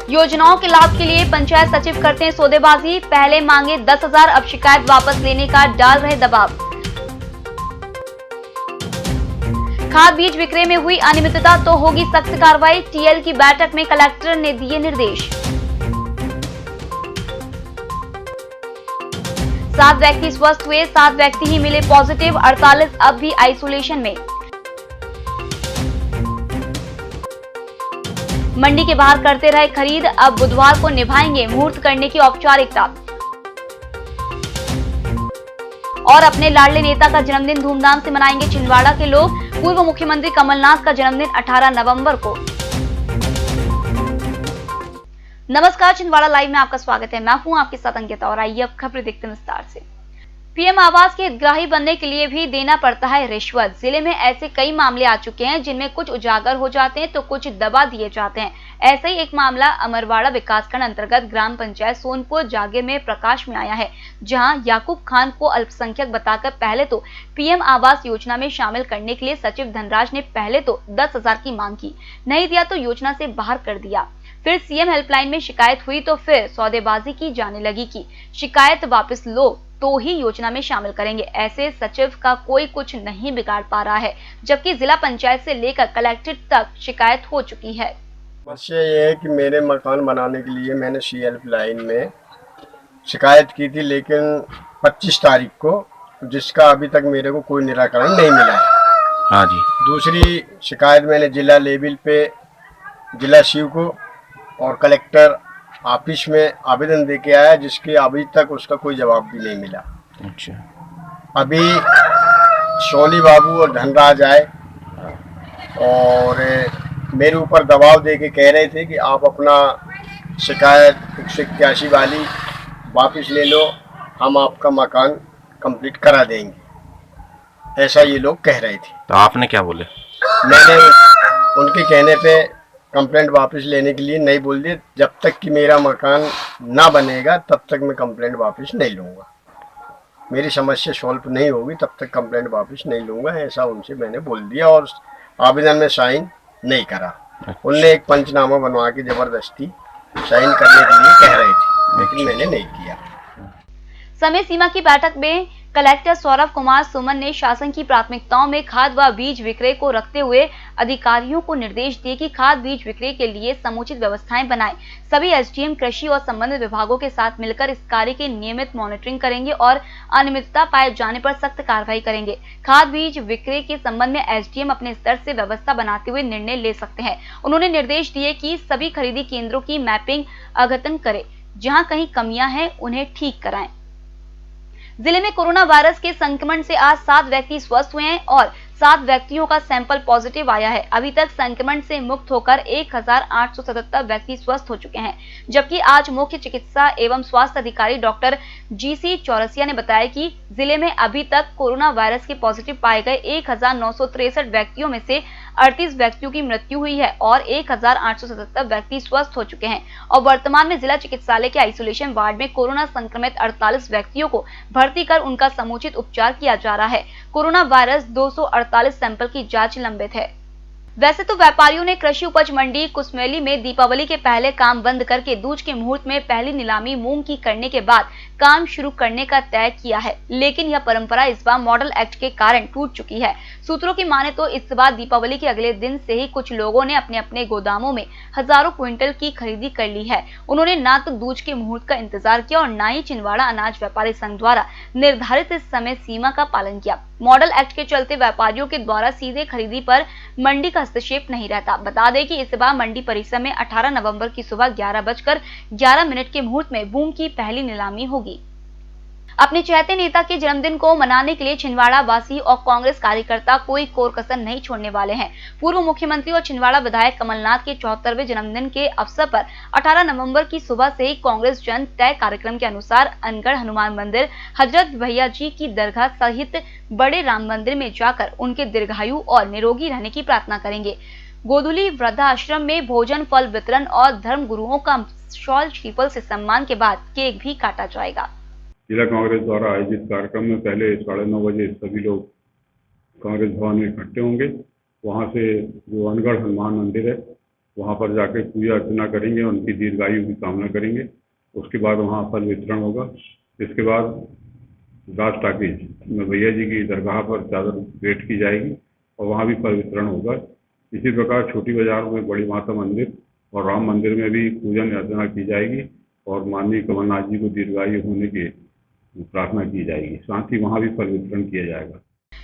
योजनाओं के लाभ के लिए पंचायत सचिव करते हैं सौदेबाजी, पहले मांगे 10,000, अब शिकायत वापस लेने का डाल रहे दबाव। खाद बीज विक्रय में हुई अनियमितता तो होगी सख्त कार्रवाई, टीएल की बैठक में कलेक्टर ने दिए निर्देश। 7 व्यक्ति स्वस्थ हुए, 7 व्यक्ति ही मिले पॉजिटिव, 48 अब भी आइसोलेशन में। मंडी के बाहर करते रहे खरीद, अब बुधवार को निभाएंगे मुहूर्त करने की औपचारिकता। और अपने लाडले नेता का जन्मदिन धूमधाम से मनाएंगे छिंदवाड़ा के लोग, पूर्व मुख्यमंत्री कमलनाथ का जन्मदिन 18 नवंबर को। नमस्कार, छिंदवाड़ा लाइव में आपका स्वागत है। मैं हूं आपके साथ अंकिता और आइए अब खबरें देखते हैं विस्तार से। पीएम आवास के हितग्राही बनने के लिए भी देना पड़ता है रिश्वत। जिले में ऐसे कई मामले आ चुके हैं जिनमें कुछ उजागर हो जाते हैं तो कुछ दबा दिए जाते हैं। ऐसा ही एक मामला अमरवाड़ा विकासखंड अंतर्गत ग्राम पंचायत सोनपुर जागीर में प्रकाश में आया है, जहां याकूब खान को अल्पसंख्यक बताकर पहले तो पीएम आवास योजना में शामिल करने के लिए सचिव धनराज ने पहले तो 10,000 की मांग की, नहीं दिया तो योजना से बाहर कर दिया। फिर सीएम हेल्पलाइन में शिकायत हुई तो फिर सौदेबाजी की जाने लगी कि शिकायत वापस लो तो ही योजना में शामिल करेंगे। ऐसे सचिव का कोई कुछ नहीं बिगाड़ पा रहा है, जबकि जिला पंचायत से लेकर कलेक्ट्रेट तक शिकायत हो चुकी है। समस्या ये है कि मेरे मकान बनाने के लिए मैंने सी हेल्पलाइन में शिकायत की थी, लेकिन 25 तारीख को, जिसका अभी तक मेरे को कोई निराकरण नहीं मिला है। हाँ जी। दूसरी शिकायत मैंने जिला लेवल पे जिला शिव को और कलेक्टर ऑफिस में आवेदन दे के आया, जिसके अभी तक उसका कोई जवाब भी नहीं मिला। अच्छा। अभी सोनी बाबू और धनराज आए और मेरे ऊपर दबाव दे के कह रहे थे कि आप अपना शिकायत 181 वाली वापस ले लो, हम आपका मकान कंप्लीट करा देंगे, ऐसा ये लोग कह रहे थे। तो आपने क्या बोले? मैंने उनके कहने पे कंप्लेंट वापस लेने के लिए नहीं बोल दिए। जब तक कि मेरा मकान ना बनेगा तब तक मैं कंप्लेंट वापस नहीं लूँगा, मेरी समस्या सॉल्व नहीं होगी तब तक कंप्लेंट वापस नहीं लूँगा, ऐसा उनसे मैंने बोल दिया और आवेदन में साइन नहीं करा। उनने एक पंचनामा बनवा के जबरदस्ती साइन करने के लिए कह रहे थे, लेकिन मैंने नहीं किया। समय सीमा की बैठक में कलेक्टर सौरभ कुमार सुमन ने शासन की प्राथमिकताओं में खाद व बीज विक्रय को रखते हुए अधिकारियों को निर्देश दिए कि खाद बीज विक्रय के लिए समुचित व्यवस्थाएं बनाएं। सभी एसडीएम कृषि और संबंधित विभागों के साथ मिलकर इस कार्य की नियमित मॉनिटरिंग करेंगे और अनियमितता पाए जाने पर सख्त कार्रवाई करेंगे। खाद बीज विक्रय के संबंध में एसडीएम अपने स्तर से व्यवस्था बनाते हुए निर्णय ले सकते हैं। उन्होंने निर्देश दिए कि सभी खरीदी केंद्रों की मैपिंग अद्यतन करें, जहाँ कहीं कमियां हैं उन्हें ठीक कराएं। जिले में कोरोना वायरस के संक्रमण से आज 7 व्यक्ति स्वस्थ हुए हैं और 7 व्यक्तियों का सैंपल पॉजिटिव आया है। अभी तक संक्रमण से मुक्त होकर 1,877 व्यक्ति स्वस्थ हो चुके हैं, जबकि आज मुख्य चिकित्सा एवं स्वास्थ्य अधिकारी डॉक्टर जीसी चौरसिया ने बताया कि जिले में अभी तक कोरोना वायरस के पॉजिटिव पाए गए 1,963 व्यक्तियों में से 38 व्यक्तियों की मृत्यु हुई है और 1,877 व्यक्ति स्वस्थ हो चुके हैं और वर्तमान में जिला चिकित्सालय के आइसोलेशन वार्ड में कोरोना संक्रमित 48 व्यक्तियों को भर्ती कर उनका समुचित उपचार किया जा रहा है। कोरोना वायरस 248 सैंपल की जांच लंबित है। वैसे तो व्यापारियों ने कृषि उपज मंडी कुसमेली में दीपावली के पहले काम बंद करके दूज के मुहूर्त में पहली नीलामी मूंग की करने के बाद काम शुरू करने का तय किया है, लेकिन यह परंपरा इस बार मॉडल एक्ट के कारण टूट चुकी है। सूत्रों की माने तो इस बार दीपावली के अगले दिन से ही कुछ लोगों ने अपने अपने गोदामों में हजारों क्विंटल की खरीदी कर ली है। उन्होंने ना तो दूज के मुहूर्त का इंतजार किया और न ही छिंदवाड़ा अनाज व्यापारी संघ द्वारा निर्धारित इस समय सीमा का पालन किया। मॉडल एक्ट के चलते व्यापारियों के द्वारा सीधे खरीदी पर मंडी का हस्तक्षेप नहीं रहता। बता दें कि इस बार मंडी परिसर में 18 नवंबर की सुबह 11:11 के मुहूर्त में मूंग की पहली नीलामी होगी। अपने चहेते नेता के जन्मदिन को मनाने के लिए छिंदवाड़ा वासी और कांग्रेस कार्यकर्ता कोई कोर कसर नहीं छोड़ने वाले हैं। पूर्व मुख्यमंत्री और छिंदवाड़ा विधायक कमलनाथ के 74वें जन्मदिन के अवसर पर 18 नवंबर की सुबह से ही कांग्रेस जन तय कार्यक्रम के अनुसार अनगढ़ हनुमान मंदिर, हजरत भैया जी की दरगाह सहित बड़े राम मंदिर में जाकर उनके दीर्घायु और निरोगी रहने की प्रार्थना करेंगे। गोधुली वृद्धाश्रम में भोजन, फल वितरण और धर्म गुरुओं का शॉल श्रीफल से सम्मान के बाद केक भी काटा जाएगा। जिला कांग्रेस द्वारा आयोजित कार्यक्रम में पहले 9:30 बजे सभी लोग कांग्रेस भवन में इकट्ठे होंगे। वहां से जो अनगढ़ हनुमान मंदिर है वहाँ पर जाके पूजा अर्चना करेंगे, उनकी दीर्घायु की कामना करेंगे। उसके बाद वहाँ फल वितरण होगा। इसके बाद राज टाकीज में भैया जी की दरगाह पर चादर भेंट की जाएगी और वहाँ भी फल वितरण होगा। इसी प्रकार छोटी बाजार में बड़ी माता मंदिर और राम मंदिर में भी पूजन अर्चना की जाएगी और माननीय कमलनाथ जी को दीर्घायु होने की प्रार्थना की जाएगी। साथ ही वहाँ भी फल वितरण किया जाएगा।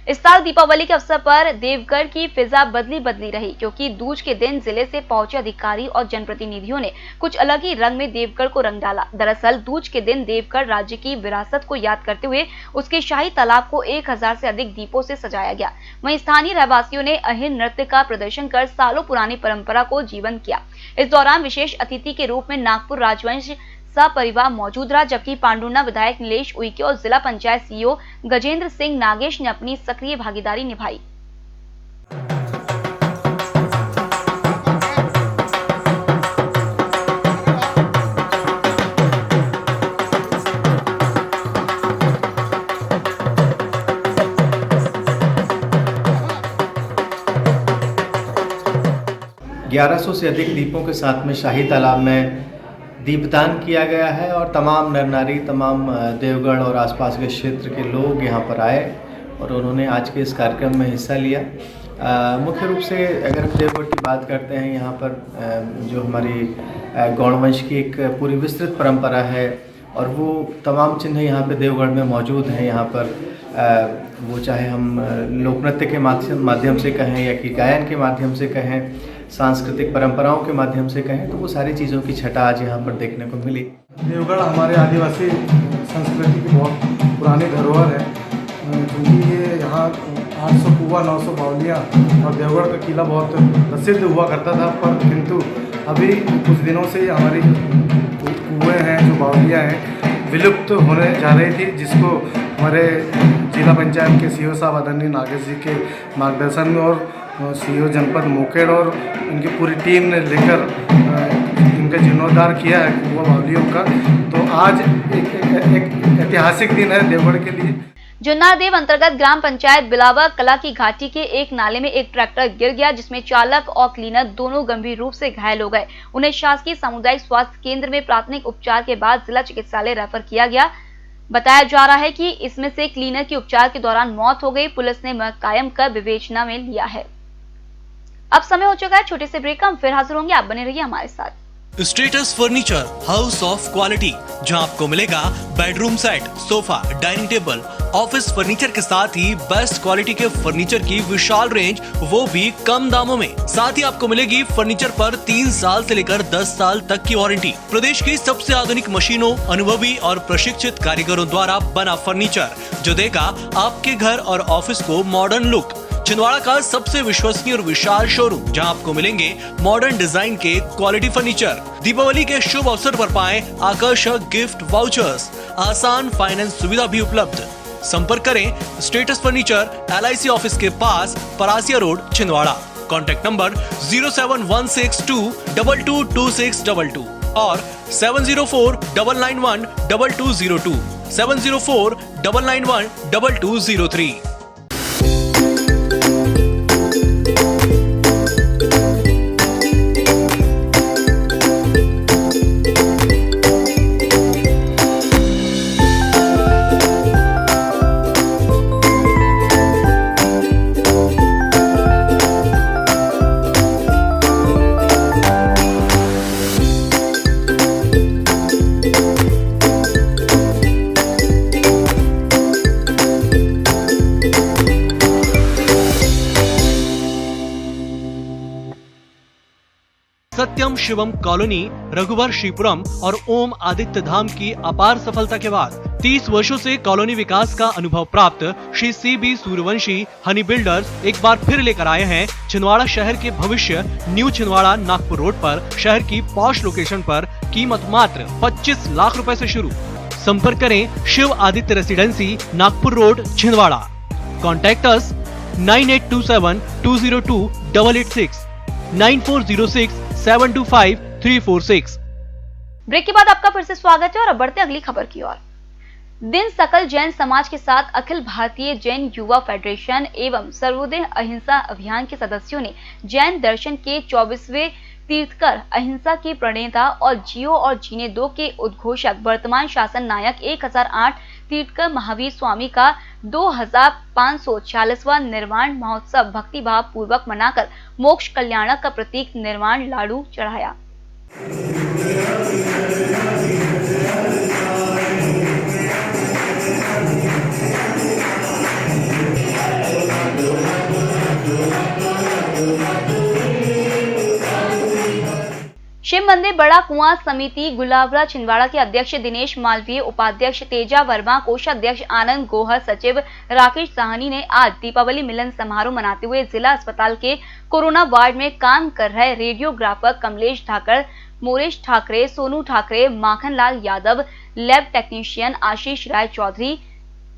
इस साल दीपावली के अवसर पर देवगढ़ की फिजा बदली रही, क्योंकि दूज के दिन जिले से पहुंचे अधिकारी और जनप्रतिनिधियों ने कुछ अलग ही रंग में देवगढ़ को रंग डाला। दरअसल दूज के दिन देवगढ़ राज्य की विरासत को याद करते हुए उसके शाही तालाब को 1000 से अधिक दीपों से सजाया गया। वहीं स्थानीय रहवासियों ने अहिर नृत्य का प्रदर्शन कर सालों पुरानी परंपरा को जीवंत किया। इस दौरान विशेष अतिथि के रूप में नागपुर राजवंश सपरिवार मौजूद रहा, जबकि पांडुर्ना विधायक नीलेश उइके और जिला पंचायत सीईओ गजेंद्र सिंह नागेश ने अपनी सक्रिय भागीदारी निभाई। से अधिक दीपों के साथ में शाही तालाब में दीपदान किया गया है और तमाम नर नारी, तमाम देवगढ़ और आसपास के क्षेत्र के लोग यहाँ पर आए और उन्होंने आज के इस कार्यक्रम में हिस्सा लिया। मुख्य रूप से अगर देवगढ़ की बात करते हैं, यहाँ पर जो हमारी गौड़वंश की एक पूरी विस्तृत परंपरा है और वो तमाम चिन्ह यहाँ पे देवगढ़ में मौजूद हैं। यहाँ पर वो चाहे हम लोक नृत्य के माध्यम से कहें या कि गायन के माध्यम से कहें, सांस्कृतिक परंपराओं के माध्यम से कहें, तो वो सारी चीज़ों की छटा आज यहाँ पर देखने को मिली। देवगढ़ हमारे आदिवासी संस्कृति की बहुत पुरानी धरोहर है, क्योंकि ये यहाँ 800 कुआं, 900 बावलियाँ और देवगढ़ का किला बहुत प्रसिद्ध हुआ करता था। पर किंतु अभी कुछ दिनों से हमारी कुएँ हैं, जो बावलियाँ हैं, विलुप्त होने जा रही थी, जिसको हमारे जिला पंचायत के सीईओ साहब आदरणीय नागेश जी के मार्गदर्शन में और सीईओ जनपद मोकेड़ और इनकी पूरी टीम ने लेकर इनका जीर्णोद्धार किया है कुआं बावलियों का। तो आज एक ऐतिहासिक दिन है देवगढ़ के लिए। जुन्नारदेव अंतर्गत ग्राम पंचायत बिलावा कला की घाटी के एक नाले में एक ट्रैक्टर गिर गया, जिसमें चालक और क्लीनर दोनों गंभीर रूप से घायल हो गए। उन्हें शासकीय सामुदायिक स्वास्थ्य केंद्र में प्राथमिक उपचार के बाद जिला चिकित्सालय रेफर किया गया। बताया जा रहा है कि इसमें से क्लीनर की उपचार के दौरान मौत हो गई। पुलिस ने मौत कायम कर विवेचना में लिया है। अब समय हो चुका है छोटे से ब्रेक का, हम फिर हाजिर होंगे, आप बने रहिए हमारे साथ। Status furniture, house of quality, जहां आपको मिलेगा bedroom set, sofa, dining table, office furniture के साथ ही बेस्ट क्वालिटी के फर्नीचर की विशाल रेंज, वो भी कम दामों में। साथ ही आपको मिलेगी फर्नीचर पर 3 साल से लेकर 10 साल तक की वारंटी। प्रदेश की सबसे आधुनिक मशीनों, अनुभवी और प्रशिक्षित कारीगरों द्वारा बना फर्नीचर, जो देगा आपके घर और ऑफिस को मॉडर्न लुक। छिंदवाड़ा का सबसे विश्वसनीय और विशाल शोरूम, जहां आपको मिलेंगे मॉडर्न डिजाइन के क्वालिटी फर्नीचर। दीपावली के शुभ अवसर पर पाएं आकर्षक गिफ्ट वाउचर्स, आसान फाइनेंस सुविधा भी उपलब्ध। संपर्क करें स्टेटस फर्नीचर, LIC ऑफिस के पास, Parasia road, Chhindwara. Contact number 07162222622 और 70499122202, 70499122203। सत्यम शिवम कॉलोनी, रघुवर श्रीपुरम और ओम आदित्य धाम की अपार सफलता के बाद 30 वर्षों से कॉलोनी विकास का अनुभव प्राप्त श्री CB सूर्यवंशी हनी बिल्डर्स एक बार फिर लेकर आए हैं छिंदवाड़ा शहर के भविष्य न्यू छिंदवाड़ा नागपुर रोड पर। शहर की पॉश लोकेशन पर कीमत मात्र 25 लाख रुपए से शुरू। संपर्क करें Shiv Aditya residency, Nagpur road, Chhindwara. Contact us 9827202886, 9406725346। Break के बाद आपका फिर से स्वागत है और अब बढ़ते अगली खबर की ओर। दिन सकल जैन समाज के साथ अखिल भारतीय जैन युवा फेडरेशन एवं सर्वोदय अहिंसा अभियान के सदस्यों ने जैन दर्शन के 24वें तीर्थकर, अहिंसा के प्रणेता और जियो और जीने दो के उद्घोषक वर्तमान शासन नायक 1008 तीर्थकर महावीर स्वामी का 2546वां निर्वाण महोत्सव भक्तिभाव पूर्वक मनाकर मोक्ष कल्याणक का प्रतीक निर्वाण लाडू चढ़ाया। शिव मंदिर बड़ा कुआं समिति गुलाबरा छिंदवाड़ा के अध्यक्ष दिनेश मालवीय, उपाध्यक्ष तेजा वर्मा, कोषाध्यक्ष आनंद गोहर, सचिव राकेश साहनी ने आज दीपावली मिलन समारोह मनाते हुए जिला अस्पताल के कोरोना वार्ड में काम कर रहे radiographer Kamlesh Thakar, Moresh Thakre, Sonu Thakre, Makhanlal Yadav, lab technician Ashish Rai Chaudhary,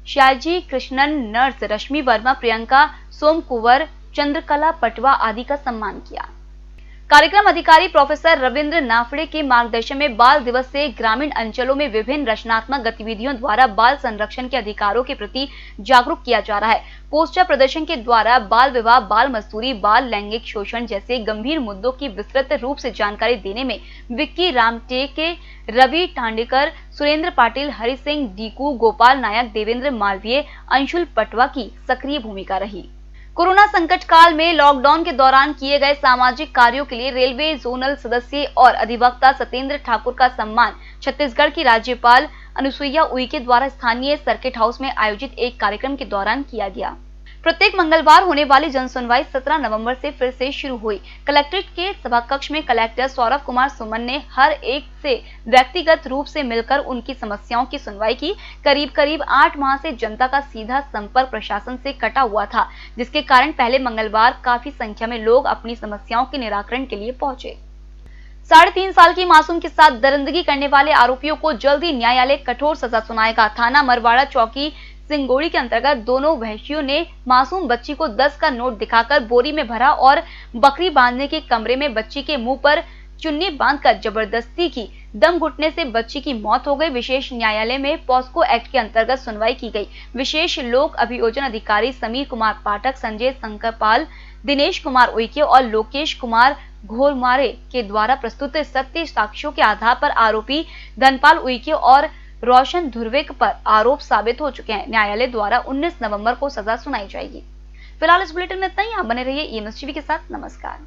Shyaji Krishnan, nurse Rashmi Verma, Priyanka Som Kunwar, Chandrakala Patwa आदि का सम्मान किया। कार्यक्रम अधिकारी प्रोफेसर रविंद्र नाफड़े के मार्गदर्शन में बाल दिवस से ग्रामीण अंचलों में विभिन्न रचनात्मक गतिविधियों द्वारा बाल संरक्षण के अधिकारों के प्रति जागरूक किया जा रहा है। पोस्टर प्रदर्शन के द्वारा बाल विवाह, बाल मजदूरी, बाल लैंगिक शोषण जैसे गंभीर मुद्दों की विस्तृत रूप से जानकारी देने में विक्की रामटेके, रवि टांडेकर, सुरेंद्र पाटिल, हरि सिंह डीकू, गोपाल नायक, देवेंद्र मालवीय, अंशुल पटवा की सक्रिय भूमिका रही। कोरोना संकट काल में लॉकडाउन के दौरान किए गए सामाजिक कार्यों के लिए रेलवे जोनल सदस्य और अधिवक्ता सत्येंद्र ठाकुर का सम्मान छत्तीसगढ़ की राज्यपाल अनुसुईया उइके द्वारा स्थानीय सर्किट हाउस में आयोजित एक कार्यक्रम के दौरान किया गया। प्रत्येक मंगलवार होने वाली जनसुनवाई 17 नवंबर से फिर से शुरू हुई। कलेक्ट्रेट के सभा कक्ष में कलेक्टर सौरभ कुमार सुमन ने हर एक से व्यक्तिगत रूप से मिलकर उनकी समस्याओं की सुनवाई की। करीब 8 माह से जनता का सीधा संपर्क प्रशासन से कटा हुआ था, जिसके कारण पहले मंगलवार काफी संख्या में लोग अपनी समस्याओं के निराकरण के लिए पहुंचे। 3.5 साल की मासूम के साथ दरिंदगी करने वाले आरोपियों को जल्द ही न्यायालय कठोर सजा सुनाएगा। थाना मरवाड़ा चौकी सिंगोड़ी के अंतर्गत दोनों वहशियों ने मासूम बच्ची को 10 का नोट दिखाकर बोरी में भरा और बकरी बांधने के कमरे में बच्ची के मुंह पर चुन्नी बांधकर जबरदस्ती की। दम घुटने से बच्ची की मौत हो गई। विशेष न्यायालय में पॉस्को एक्ट के अंतर्गत सुनवाई की गई। विशेष लोक अभियोजन अधिकारी समीर कुमार पाठक, संजय शंकरपाल, दिनेश कुमार उइके और लोकेश कुमार घोरमारे के द्वारा प्रस्तुत सत्य साक्ष्यों के आधार पर आरोपी धनपाल उइके और रोशन धुर्वेक पर आरोप साबित हो चुके हैं। न्यायालय द्वारा 19 नवंबर को सजा सुनाई जाएगी। फिलहाल इस बुलेटिन में इतना ही। आप बने रहिए EMS टीवी के साथ। नमस्कार।